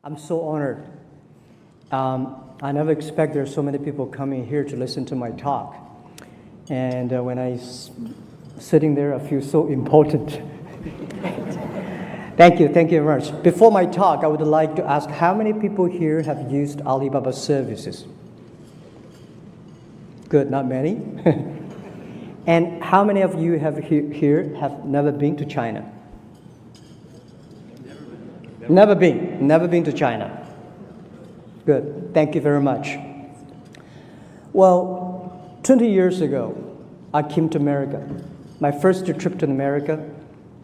I'm so honored. I never expect there's so many people coming here to listen to my talk. And when sitting there, I feel so important. Thank you very much. Before my talk, I would like to ask how many people here have used Alibaba services? Good, not many. And how many of you here have never been to China? Never been to China. Good, thank you very much. Well, 20 years ago, I came to America. My first trip to America,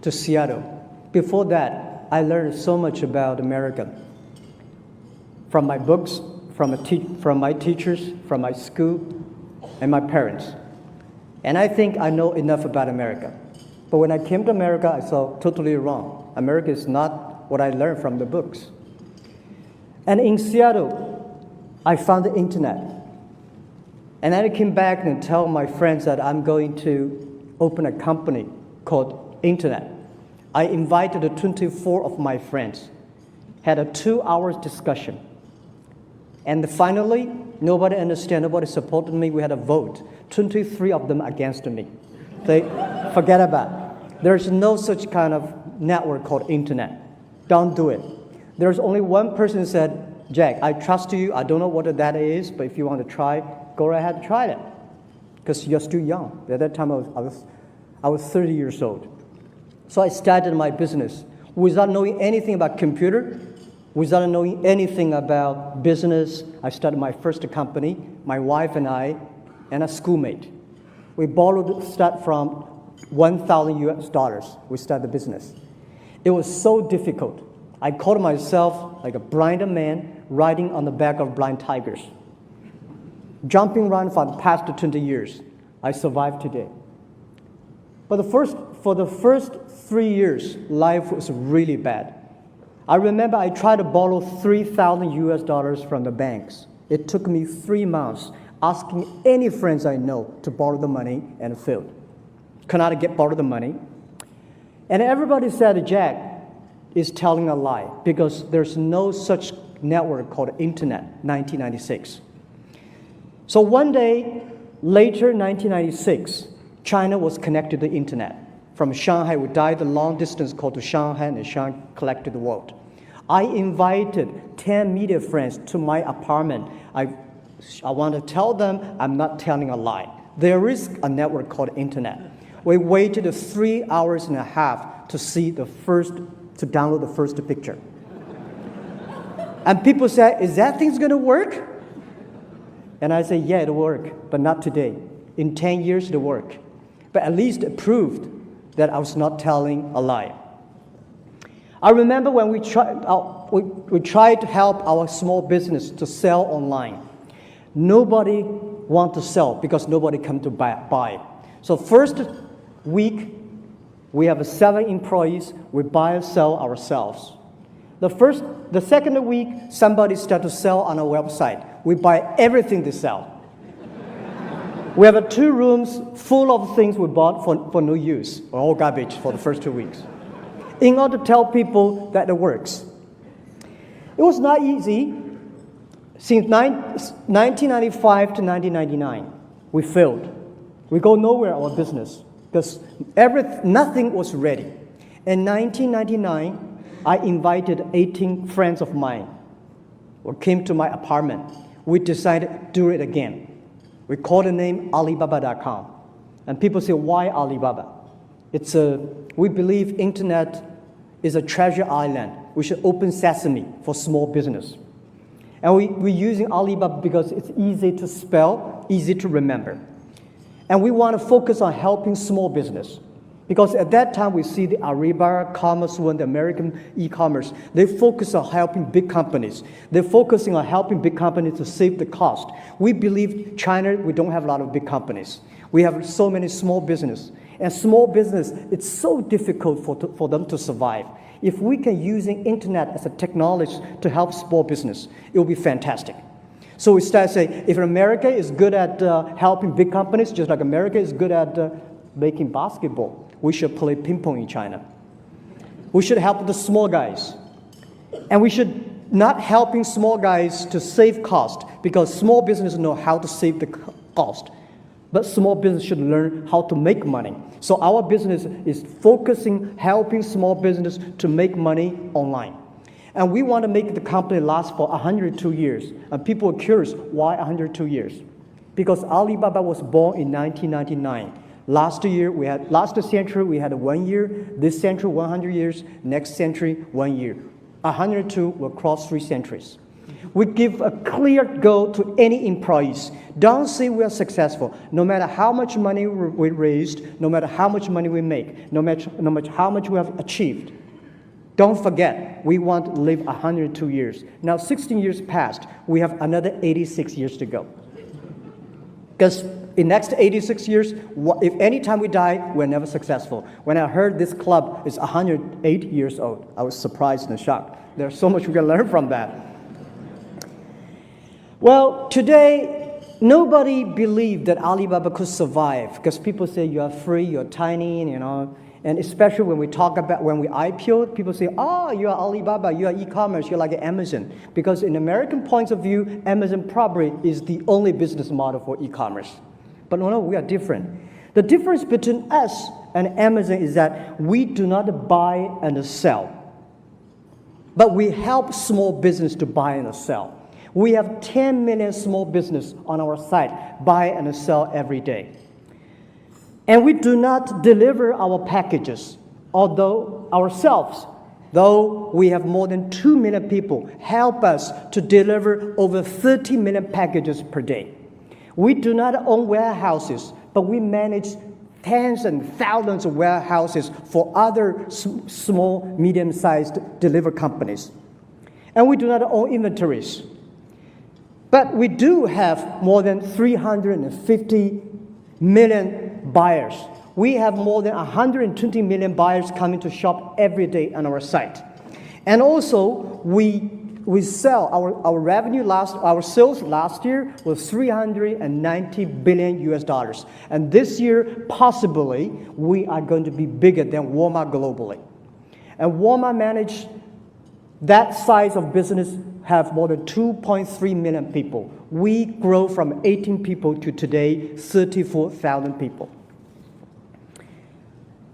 to Seattle. Before that, I learned so much about America. From my books, from my teachers, from my school, and my parents. And I think I know enough about America. But when I came to America, I saw totally wrong. America is not what I learned from the books. And in Seattle, I found the internet. And then I came back and told my friends that I'm going to open a company called Internet. I invited 24 of my friends, had a 2-hour discussion. And finally, nobody understood, nobody supported me. We had a vote. 23 of them against me. They forget about it. There's no such kind of network called Internet. Don't do it. There's only one person who said, Jack, I trust you. I don't know what that is, but if you want to try, go right ahead and try it. Because you're still young. At that time, I was 30 years old. So I started my business without knowing anything about computer, without knowing anything about business. I started my first company, my wife and I, and a schoolmate. We start from $1,000 US. We started the business. It was so difficult. I called myself like a blind man riding on the back of blind tigers. Jumping around for the past 20 years. I survived today. But for the first 3 years, life was really bad. I remember I tried to borrow $3,000 US from the banks. It took me 3 months asking any friends I know to borrow the money and failed. Could not borrow the money. And everybody said Jack is telling a lie because there's no such network called Internet, 1996. So one day, later 1996, China was connected to the Internet. From Shanghai, we died the long distance called to Shanghai, and Shanghai collected the world. I invited 10 media friends to my apartment. I want to tell them I'm not telling a lie. There is a network called Internet. We waited 3 hours and a half to download the first picture. And people said, is that thing's gonna work? And I said, yeah, it'll work, but not today. In 10 years, it'll work. But at least it proved that I was not telling a lie. I remember when we tried to help our small business to sell online. Nobody want to sell because nobody come to buy. So first week, we have 7 employees. We buy and sell ourselves. The second week, somebody start to sell on our website. We buy everything they sell. We have 2 rooms full of things we bought for no use, or all garbage for the first 2 weeks, in order to tell people that it works. It was not easy. Since 1995 to 1999, we failed. We go nowhere in our business because nothing was ready. In 1999, I invited 18 friends of mine who came to my apartment. We decided to do it again. We called the name Alibaba.com. And people say, why Alibaba? We believe Internet is a treasure island. We should open sesame for small business. And we're using Alibaba because it's easy to spell, easy to remember. And we want to focus on helping small business. Because at that time, we see the Alibaba, Commerce One, the American e-commerce. They focus on helping big companies. They're focusing on helping big companies to save the cost. We believe China, we don't have a lot of big companies. We have so many small business. And small business, it's so difficult for them to survive. If we can use Internet as a technology to help small business, it will be fantastic. So we start saying, if America is good at helping big companies, just like America is good at making basketball, we should play ping pong in China. We should help the small guys. And we should not helping small guys to save cost, because small businesses know how to save the cost. But small business should learn how to make money. So our business is focusing, helping small business to make money online. And we want to make the company last for 102 years. And people are curious, why 102 years? Because Alibaba was born in 1999. Last century we had 1 year. This century 100 years. Next century 1 year. 102 will cross 3 centuries. We give a clear goal to any employees. Don't say we are successful. No matter how much money we raised, no matter how much money we make, no matter how much we have achieved. Don't forget, we want to live 102 years. Now 16 years passed. We have another 86 years to go. Because in next 86 years, if any time we die, we're never successful. When I heard this club is 108 years old, I was surprised and shocked. There's so much we can learn from that. Well, today, nobody believed that Alibaba could survive, because people say you are free, you're tiny, and especially when we talk about, when we IPO, people say, oh, you are Alibaba, you are e-commerce, you're like Amazon. Because in American points of view, Amazon probably is the only business model for e-commerce. But no, we are different. The difference between us and Amazon is that we do not buy and sell, but we help small business to buy and sell. We have 10 million small business on our site, buy and sell every day. And we do not deliver our packages, though we have more than 2 million people help us to deliver over 30 million packages per day. We do not own warehouses, but we manage tens and thousands of warehouses for other small, medium-sized delivery companies. And we do not own inventories. But we do have more than 350 million buyers. We have more than 120 million buyers coming to shop every day on our site. And also, we sell, our revenue our sales last year was $390 billion US. And this year, possibly, we are going to be bigger than Walmart globally. And Walmart managed that size of business have more than 2.3 million people. We grow from 18 people to today, 34,000 people.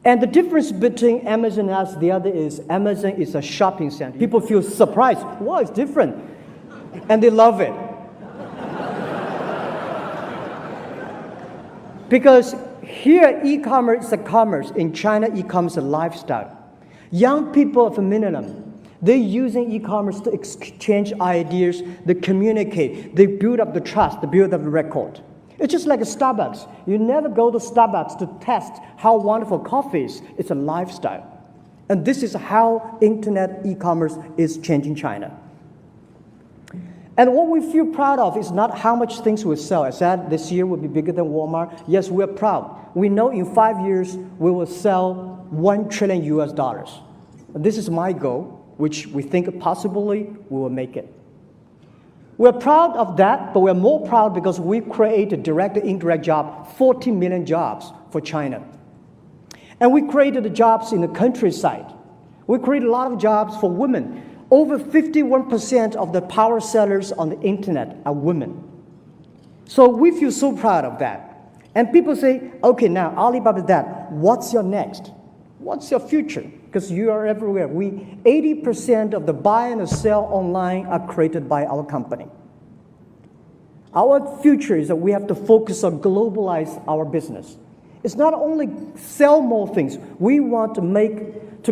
And the difference between Amazon and us, the other is Amazon is a shopping center. People feel surprised. Wow, it's different. And they love it. Because here, e-commerce is a commerce. In China, e-commerce is a lifestyle. Young people are familiar. They're using e-commerce to exchange ideas, they communicate, they build up the trust, they build up the record. It's just like a Starbucks. You never go to Starbucks to test how wonderful coffee is. It's a lifestyle. And this is how internet e-commerce is changing China. And what we feel proud of is not how much things we sell. I said this year will be bigger than Walmart. Yes, we're proud. We know in 5 years we will sell $1 trillion US. This is my goal, which we think possibly we will make it. We're proud of that, but we're more proud because we created direct and indirect jobs, 40 million jobs for China. And we created the jobs in the countryside. We created a lot of jobs for women. Over 51% of the power sellers on the internet are women. So we feel so proud of that. And people say, okay, now Alibaba is that. What's your next? What's your future? Because you are everywhere. 80% of the buy and sell online are created by our company. Our future is that we have to focus on globalize our business. It's not only sell more things. We want to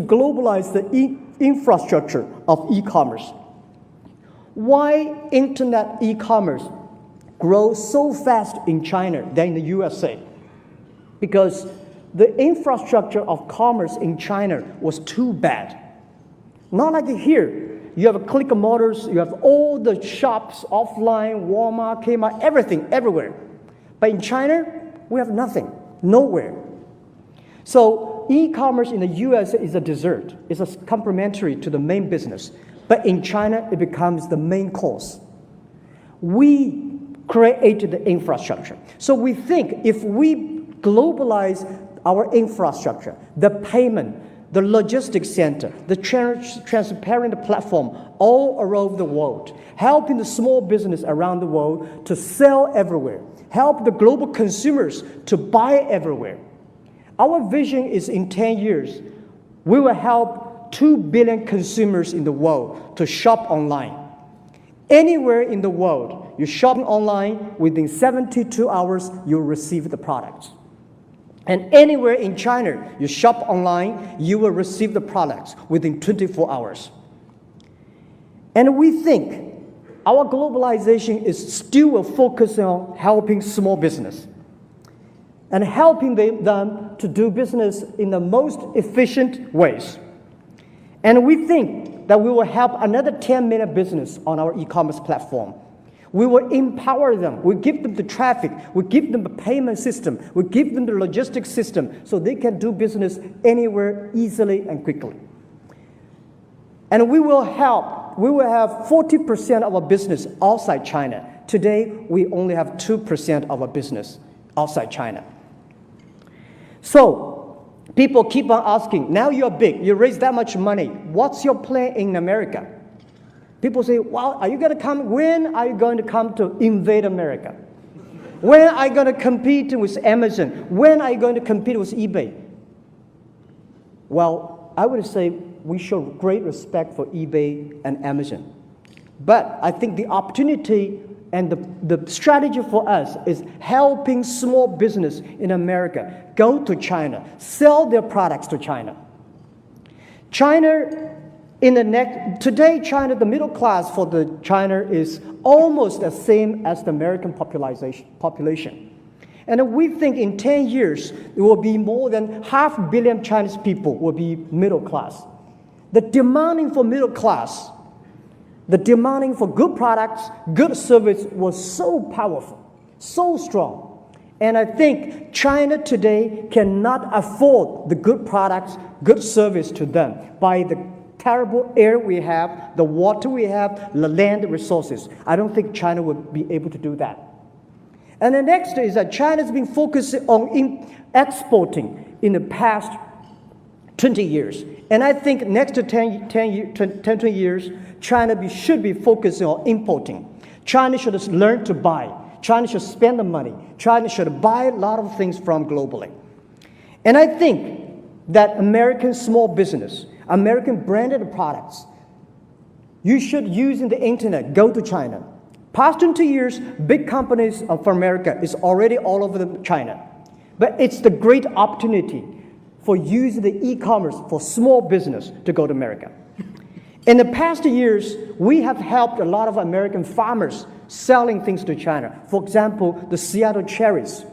globalize the infrastructure of e-commerce. Why internet e-commerce grows so fast in China than in the USA? Because the infrastructure of commerce in China was too bad. Not like here. You have click motors, you have all the shops offline, Walmart, Kmart, everything, everywhere. But in China, we have nothing, nowhere. So e-commerce in the US is a dessert. It's a complementary to the main business. But in China, it becomes the main course. We created the infrastructure. So we think if we globalize our infrastructure, the payment, the logistics center, the transparent platform all around the world, helping the small business around the world to sell everywhere, help the global consumers to buy everywhere. Our vision is in 10 years, we will help 2 billion consumers in the world to shop online. Anywhere in the world, you shop online, within 72 hours, you'll receive the products. And anywhere in China, you shop online, you will receive the products within 24 hours. And we think our globalization is still a focus on helping small business and helping them to do business in the most efficient ways. And we think that we will help another 10 million business on our e-commerce platform. We will empower them. We give them the traffic. We give them the payment system. We give them the logistics system so they can do business anywhere easily and quickly. And we will have 40% of our business outside China. Today, we only have 2% of our business outside China. So, people keep on asking, now you're big, you raise that much money, what's your plan in America? People say, well, are you going to come? When are you going to come to invade America? When are you going to compete with Amazon? When are you going to compete with eBay? Well, I would say we show great respect for eBay and Amazon. But I think the opportunity and the strategy for us is helping small business in America go to China, sell their products to China. Today, China, the middle class for China is almost the same as the American population. And we think in 10 years, there will be more than 500 million Chinese people will be middle class. The demanding for middle class, the demanding for good products, good service was so powerful, so strong. And I think China today cannot afford the good products, good service to them by the terrible air we have, the water we have, the land resources. I don't think China would be able to do that. And the next is that China's been focusing on exporting in the past 20 years. And I think next to 20 years, China should be focusing on importing. China should learn to buy. China should spend the money. China should buy a lot of things from globally. And I think that American small business, American branded products, you should use in the internet, go to China. Past 20 years, big companies from America is already all over China. But it's the great opportunity for using the e-commerce for small business to go to America. In the past years, we have helped a lot of American farmers selling things to China. For example, the Seattle cherries.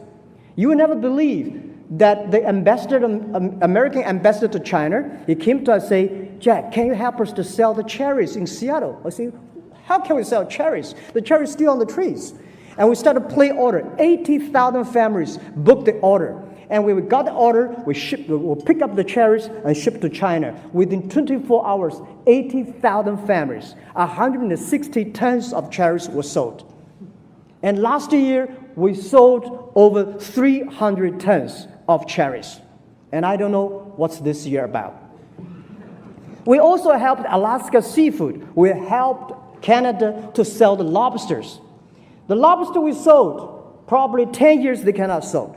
You will never believe that the American ambassador to China, he came to us and said, Jack, can you help us to sell the cherries in Seattle? I said, how can we sell cherries? The cherries still on the trees. And we started to place order. 80,000 families booked the order. And when we got the order, we'll pick up the cherries and ship to China. Within 24 hours, 80,000 families, 160 tons of cherries were sold. And last year, we sold over 300 tons of cherries. And I don't know what's this year about. We also helped Alaska Seafood. We helped Canada to sell the lobsters. The lobster we sold, probably 10 years they cannot sold.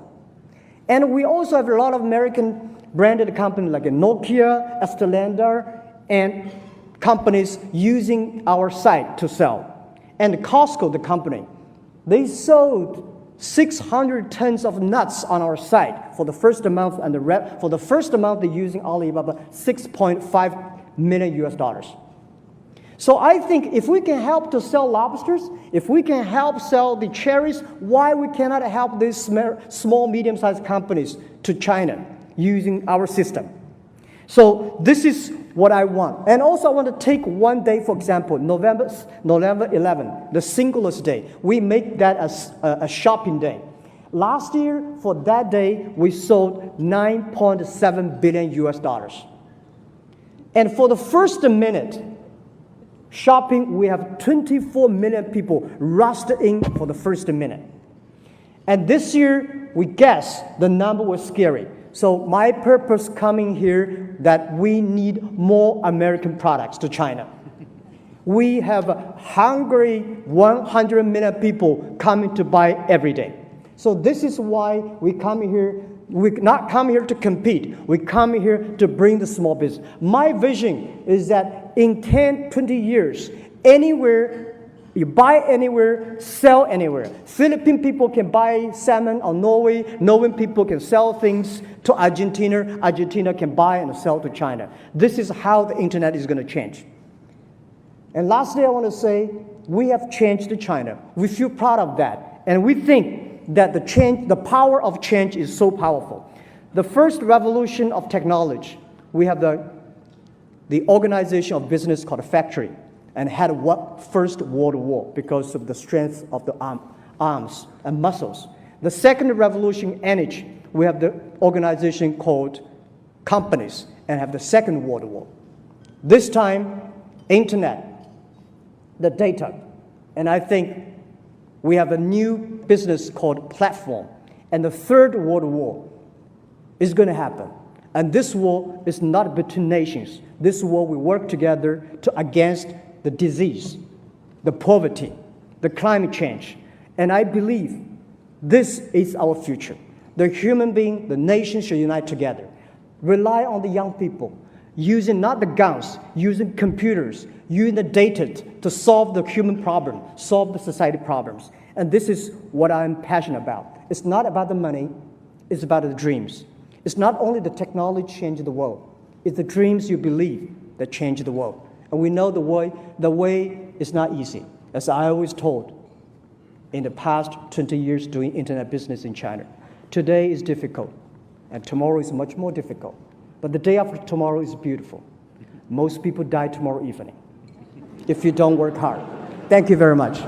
And we also have a lot of American branded companies like Nokia, Estelander, and companies using our site to sell. And Costco, the company, they sold 600 tons of nuts on our site for the first month, and for the first month they're using Alibaba $6.5 million. So I think if we can help to sell lobsters, if we can help sell the cherries, why we cannot help these small, medium-sized companies to China using our system? So this is what I want. And also I want to take one day, for example, November 11, the Singles Day. We make that as a shopping day. Last year, for that day, we sold $9.7 billion. And for the first minute, shopping, we have 24 million people rushed in for the first minute. And this year, we guess the number was scary. So my purpose coming here that we need more American products to China. We have a hungry 100 million people coming to buy every day. So this is why we come here. We not come here to compete. We come here to bring the small business. My vision is that in 10, 20 years, anywhere, you buy anywhere, sell anywhere. Philippine people can buy salmon on Norway. Norwegian people can sell things to Argentina. Argentina can buy and sell to China. This is how the internet is going to change. And lastly, I want to say, we have changed China. We feel proud of that. And we think that the power of change is so powerful. The first revolution of technology, we have the organization of business called a factory, and had First World War because of the strength of the arms and muscles. The second revolution, energy, we have the organization called companies, and have the Second World War. This time, internet, the data, and I think we have a new business called platform. And the Third World War is going to happen. And this war is not between nations. This war we work together against the disease, the poverty, the climate change. And I believe this is our future. The human being, the nation should unite together. Rely on the young people, using not the guns, using computers, using the data to solve the human problem, solve the society problems. And this is what I'm passionate about. It's not about the money, it's about the dreams. It's not only the technology changing the world, it's the dreams you believe that change the world. And we know the way is not easy. As I always told, in the past 20 years doing internet business in China, today is difficult, and tomorrow is much more difficult. But the day after tomorrow is beautiful. Most people die tomorrow evening if you don't work hard. Thank you very much.